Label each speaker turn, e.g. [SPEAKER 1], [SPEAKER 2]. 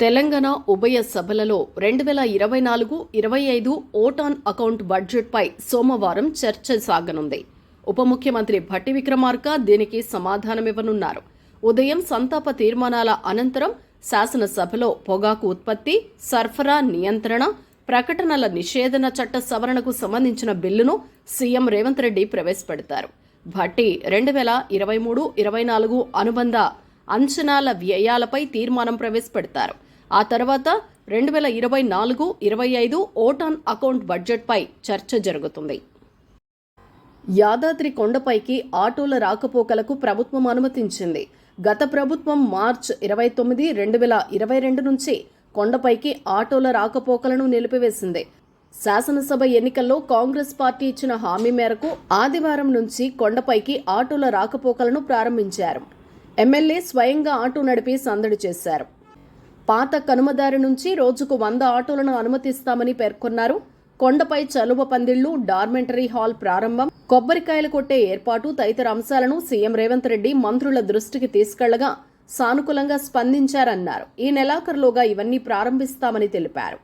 [SPEAKER 1] తెలంగాణ ఉభయ సభలలో 2024-25 vote on account బడ్జెట్పై సోమవారం చర్చ సాగనుంది. ఉప ముఖ్యమంత్రి భట్టి విక్రమార్క దీనికి సమాధానమివ్వనున్నారు. ఉదయం సంతాప తీర్మానాల అనంతరం శాసనసభలో పొగాకు ఉత్పత్తి, సరఫరా నియంత్రణ, ప్రకటనల నిషేధన చట్ట సవరణకు సంబంధించిన బిల్లును సీఎం రేవంత్ రెడ్డి ప్రవేశపెడతారు. భట్టి 2023-24 అనుబంధ అంచనాల వ్యయాలపై తీర్మానం ప్రవేశపెడతారు. ఆ తర్వాత 2024-25 ఓట్ ఆన్ అకౌంట్ బడ్జెట్పై చర్చ జరుగుతుంది. యాదాద్రి కొండపైకి ఆటోల రాకపోకలకు ప్రభుత్వం అనుమతించింది. గత ప్రభుత్వం మార్చి 29, 2022 నుంచి కొండపైకి ఆటోల రాకపోకలను నిలిపివేసింది. శాసనసభ ఎన్నికల్లో కాంగ్రెస్ పార్టీ ఇచ్చిన హామీ మేరకు ఆదివారం నుంచి కొండపైకి ఆటోల రాకపోకలను ప్రారంభించారు. ఎమ్మెల్యే స్వయంగా ఆటో నడిపి సందడి చేశారు. పాత కనుమదారి నుంచి రోజుకు 100 ఆటోలను అనుమతిస్తామని పేర్కొన్నారు. కొండపై చలువ పందిళ్లు, డార్మెంటరీ హాల్ ప్రారంభం, కొబ్బరికాయలు కొట్టే ఏర్పాటు తదితర అంశాలను సీఎం రేవంత్ రెడ్డి మంత్రుల దృష్టికి తీసుకెళ్లగా సానుకూలంగా స్పందించారన్నారు. ఈ నెలాఖరులోగా ఇవన్నీ ప్రారంభిస్తామని తెలిపారు.